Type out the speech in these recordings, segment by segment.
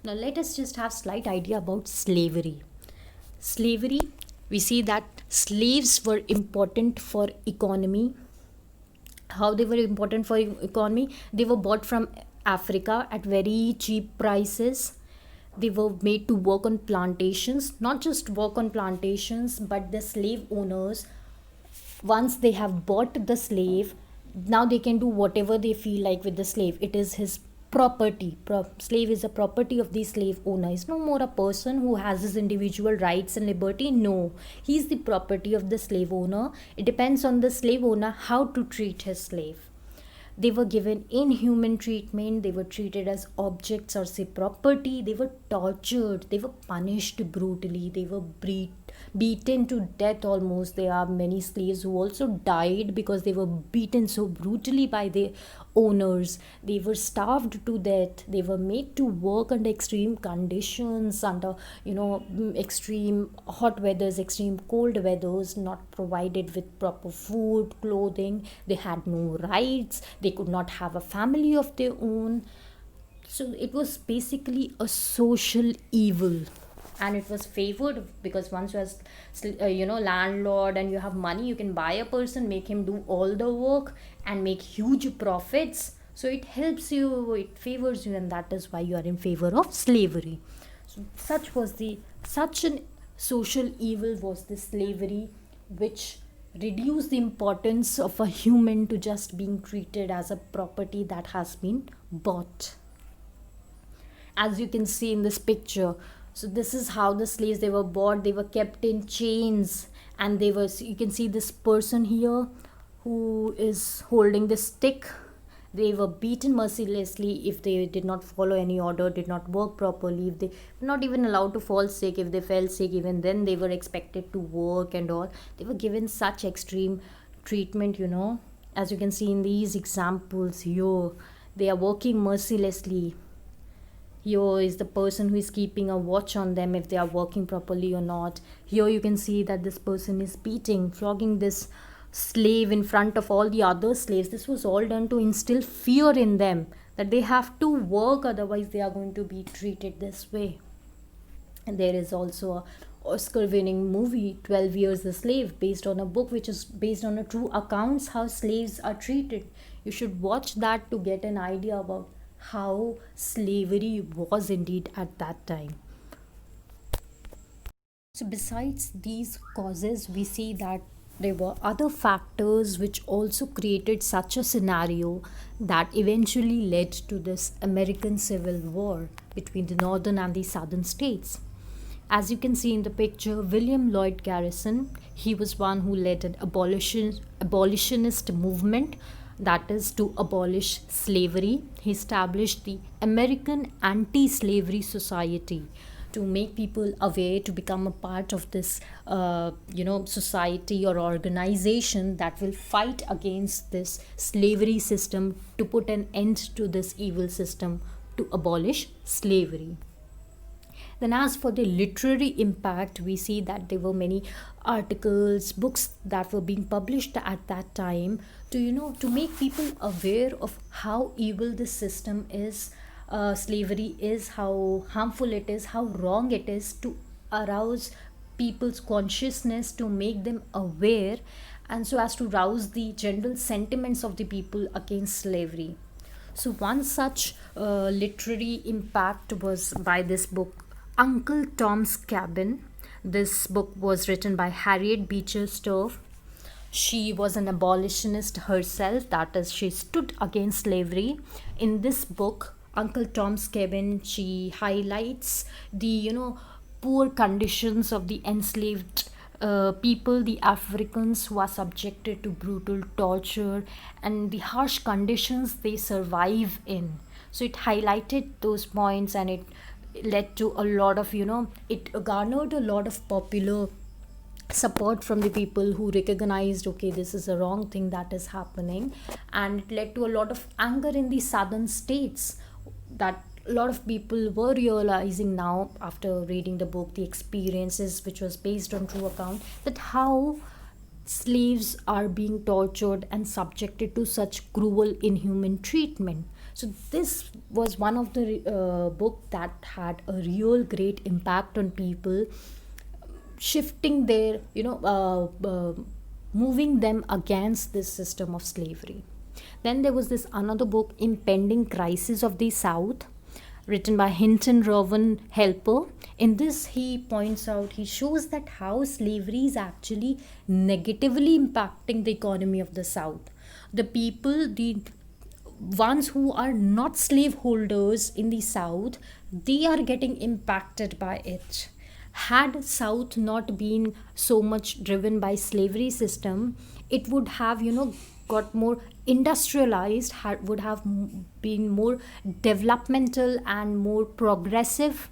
Now let us just have slight idea about slavery. Slavery, we see that slaves were important for economy. How they were important for economy? They were bought from Africa at very cheap prices. They were made to work on plantations, not just work on plantations, but the slave owners, once they have bought the slave, now they can do whatever they feel like with the slave. It is his property. Slave is a property of the slave owner. He's no more a person who has his individual rights and liberty. No, he's the property of the slave owner. It depends on the slave owner how to treat his slave. They were given inhuman treatment. They were treated as objects or say property. They were tortured. They were punished brutally. They were beaten to death almost. There are many slaves who also died because they were beaten so brutally by their owners. They were starved to death. They were made to work under extreme conditions, under extreme hot weathers, extreme cold weathers, not provided with proper food, clothing. They had no rights. They could not have a family of their own. So it was basically a social evil, and it was favored because once you are landlord and you have money, you can buy a person, make him do all the work and make huge profits. So it helps you, it favors you, and that is why you are in favor of slavery. So such an social evil was this slavery, which reduced the importance of a human to just being treated as a property that has been bought. As you can see in this picture, so this is how the slaves, they were bought. They were kept in chains, and they were, you can see this person here who is holding this stick. They were beaten mercilessly if they did not follow any order, did not work properly, if they were not even allowed to fall sick. If they fell sick, even then they were expected to work and all. They were given such extreme treatment. As you can see in these examples here, they are working mercilessly. Here is the person who is keeping a watch on them if they are working properly or not. Here you can see that this person is beating, flogging this slave in front of all the other slaves. This was all done to instill fear in them that they have to work, otherwise they are going to be treated this way. And there is also a Oscar winning movie 12 Years a Slave, based on a book which is based on a true accounts how slaves are treated. You should watch that to get an idea about how slavery was indeed at that time. So besides these causes, we see that there were other factors which also created such a scenario that eventually led to this American Civil War between the northern and the southern states. As you can see in the picture, William Lloyd Garrison, he was one who led an abolitionist movement, that is to abolish slavery. He established the American Anti-Slavery Society to make people aware, to become a part of this society or organization that will fight against this slavery system, to put an end to this evil system, to abolish slavery. Then, as for the literary impact, we see that there were many articles, books that were being published at that time to to make people aware of how evil this system is, slavery is, how harmful it is, how wrong it is, to arouse people's consciousness, to make them aware, and so as to rouse the general sentiments of the people against slavery. So, one such literary impact was by this book, Uncle Tom's Cabin. This book was written by Harriet Beecher Stowe. She was an abolitionist herself, that is, she stood against slavery. In this book, Uncle Tom's Cabin, she highlights the poor conditions of the enslaved people, the Africans who are subjected to brutal torture and the harsh conditions they survive in. So it highlighted those points, and it led to a lot of it garnered a lot of popular support from the people who recognized, okay, this is a wrong thing that is happening. And it led to a lot of anger in the southern states, that a lot of people were realizing now after reading the book, the experiences which was based on true account, that how slaves are being tortured and subjected to such cruel inhuman treatment. So this was one of the book that had a real great impact on people, shifting their, moving them against this system of slavery. Then there was this another book, Impending Crisis of the South, written by Hinton Rowan Helper. In this, he points out, he shows that how slavery is actually negatively impacting the economy of the South. The people, the ones who are not slaveholders in the South, they are getting impacted by it. Had South not been so much driven by slavery system, it would have, got more industrialized, would have been more developmental and more progressive,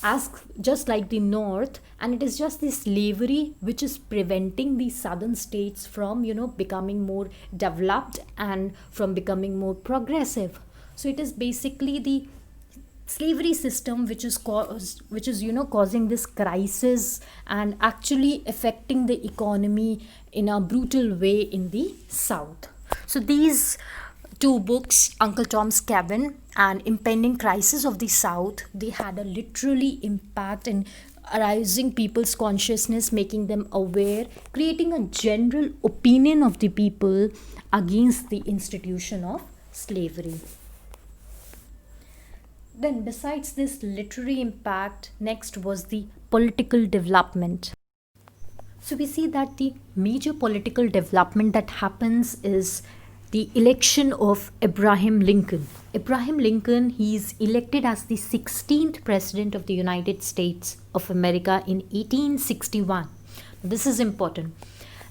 as just like the North. And it is just the slavery which is preventing the southern states from, becoming more developed and from becoming more progressive. So it is basically the slavery system which is causing this crisis and actually affecting the economy in a brutal way in the South. So these two books, Uncle Tom's Cabin and Impending Crisis of the South, they had a literally impact in arising people's consciousness, making them aware, creating a general opinion of the people against the institution of slavery. Then, besides this literary impact, next was the political development. So, we see that the major political development that happens is the election of Abraham Lincoln. Abraham Lincoln, he is elected as the 16th President of the United States of America in 1861. This is important,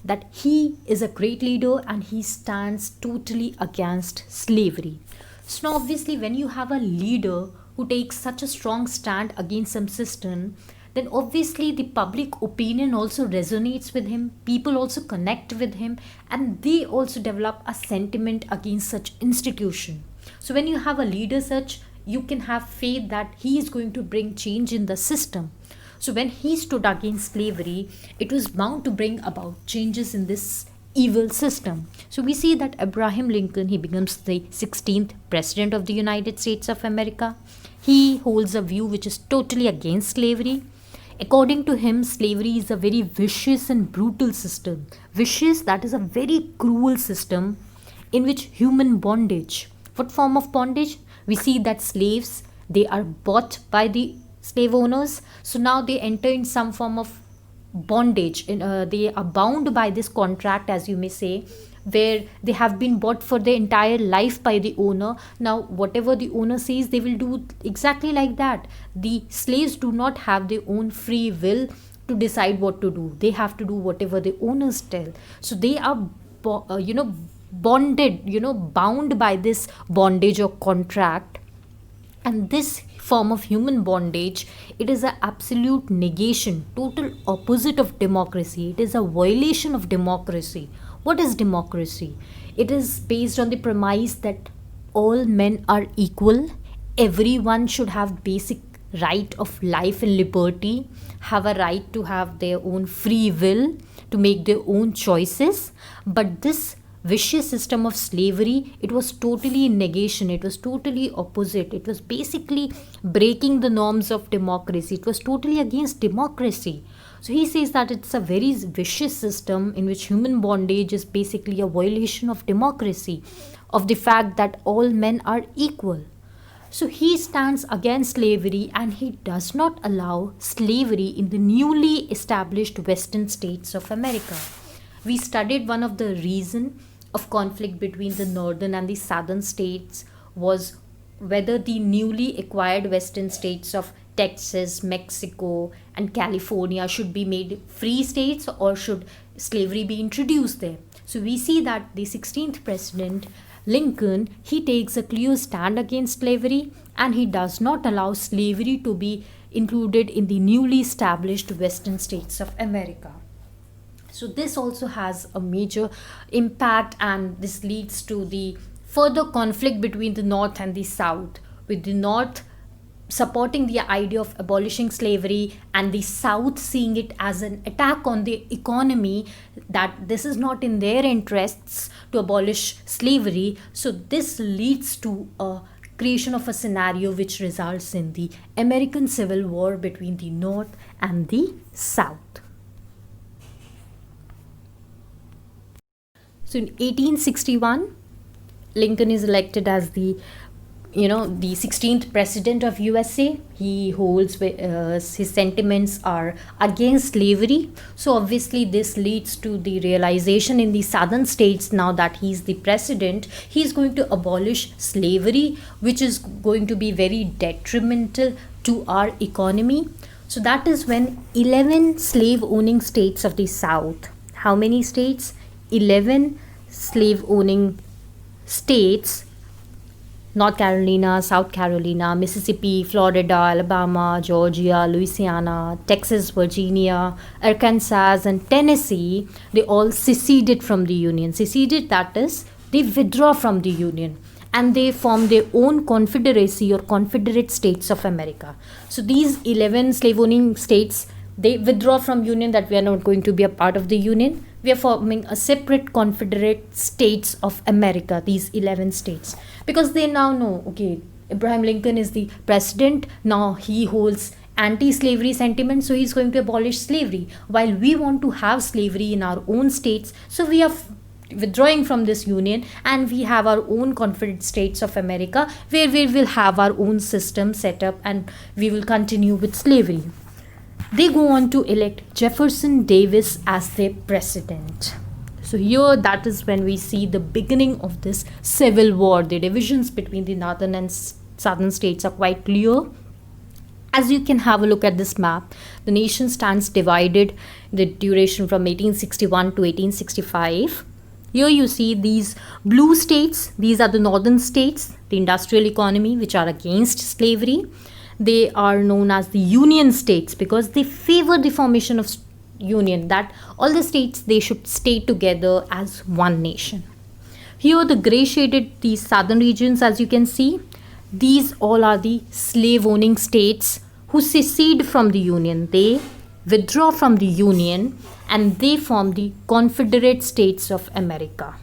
that he is a great leader and he stands totally against slavery. So now obviously when you have a leader who takes such a strong stand against some system, then obviously the public opinion also resonates with him, people also connect with him, and they also develop a sentiment against such institution. So when you have a leader such, you can have faith that he is going to bring change in the system. So when he stood against slavery, it was bound to bring about changes in this evil system. So we see that Abraham Lincoln, he becomes the 16th President of the United States of America. He holds a view which is totally against slavery. According to him, slavery is a very vicious and brutal system. Vicious, that is a very cruel system in which human bondage. What form of bondage? We see that slaves, they are bought by the slave owners. So now they enter in some form of bondage. They are bound by this contract, as you may say, where they have been bought for their entire life by the owner. Now whatever the owner says, they will do exactly like that. The slaves do not have their own free will to decide what to do. They have to do whatever the owners tell. So they are bonded, bound by this bondage or contract. And this form of human bondage, it is an absolute negation, total opposite of democracy. It is a violation of democracy. What is democracy? It is based on the premise that all men are equal, everyone should have basic right of life and liberty, have a right to have their own free will, to make their own choices. But this vicious system of slavery, it was totally in negation, it was totally opposite, it was basically breaking the norms of democracy, it was totally against democracy. So he says that it's a very vicious system in which human bondage is basically a violation of democracy, of the fact that all men are equal. So he stands against slavery and he does not allow slavery in the newly established western states of America. We studied one of the reason of conflict between the northern and the southern states was whether the newly acquired western states of Texas, Mexico, and California should be made free states or should slavery be introduced there. So we see that the 16th President Lincoln, he takes a clear stand against slavery and he does not allow slavery to be included in the newly established western states of America. So this also has a major impact, and this leads to the further conflict between the north and the south, with the north supporting the idea of abolishing slavery, and the South seeing it as an attack on the economy, that this is not in their interests to abolish slavery. So this leads to a creation of a scenario which results in the American Civil War between the North and the South. So in 1861, Lincoln is elected as the 16th president of USA. He holds his sentiments are against slavery. So obviously this leads to the realization in the southern states, now that he's the president, he's going to abolish slavery, which is going to be very detrimental to our economy. So that is when 11 slave owning states of the South, how many states? 11 slave owning states, North Carolina, South Carolina, Mississippi, Florida, Alabama, Georgia, Louisiana, Texas, Virginia, Arkansas, and Tennessee, they all seceded from the Union. Seceded, that is, they withdraw from the Union and they form their own confederacy or Confederate States of America. So these 11 slave owning states, they withdraw from Union, that we are not going to be a part of the Union. We are forming a separate Confederate States of America, these 11 states, because they now know, okay, Abraham Lincoln is the president, now he holds anti-slavery sentiment, so he's going to abolish slavery, while we want to have slavery in our own states. So we are withdrawing from this union, and we have our own Confederate States of America, where we will have our own system set up and we will continue with slavery. They go on to elect Jefferson Davis as their president. So here, that is when we see the beginning of this civil war. The divisions between the northern and southern states are quite clear. As you can have a look at this map, the nation stands divided the duration from 1861 to 1865. Here you see these blue states, these are the northern states, the industrial economy, which are against slavery. They are known as the Union states because they favor the formation of union, that all the states, they should stay together as one nation. Here the gray shaded, these southern regions, as you can see, these all are the slave owning states who secede from the Union. They withdraw from the Union and they form the Confederate States of America.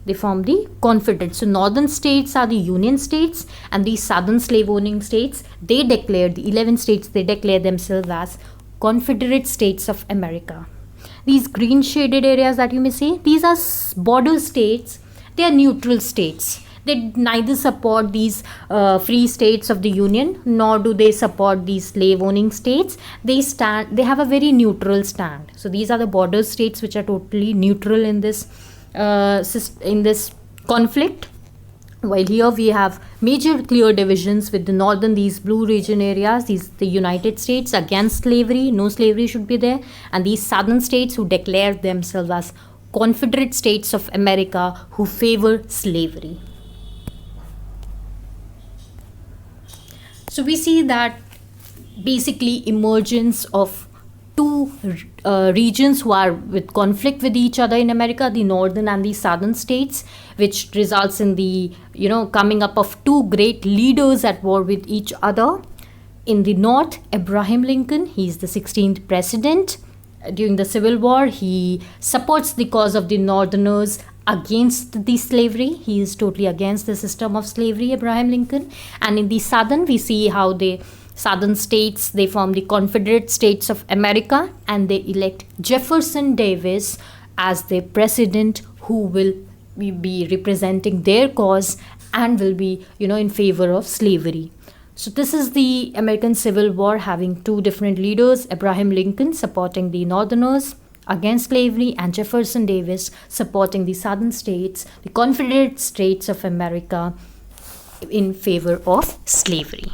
They form the Confederate. So northern states are the Union states, and the southern slave owning states, they declare, the 11 states, they declare themselves as Confederate States of America. These green shaded areas that you may see, these are border states. They are neutral states. They neither support these free states of the Union, nor do they support these slave owning states. They have a very neutral stand. So these are the border states which are totally neutral in this conflict. While here we have major clear divisions with the northern, these blue region areas, these the United States against slavery, no slavery should be there, and these southern states who declare themselves as Confederate States of America who favor slavery. So we see that basically emergence of two regions who are with conflict with each other in America, the northern and the southern states, which results in the coming up of two great leaders at war with each other. In the north, Abraham Lincoln, he is the 16th president. During the Civil War, he supports the cause of the northerners against the slavery. He is totally against the system of slavery, Abraham Lincoln. And in the southern, we see how the southern states, they form the Confederate States of America, and they elect Jefferson Davis as their president, who will be representing their cause and will be in favor of slavery. So this is the American Civil War, having two different leaders, Abraham Lincoln supporting the northerners against slavery, and Jefferson Davis supporting the southern states, the Confederate States of America, in favor of slavery.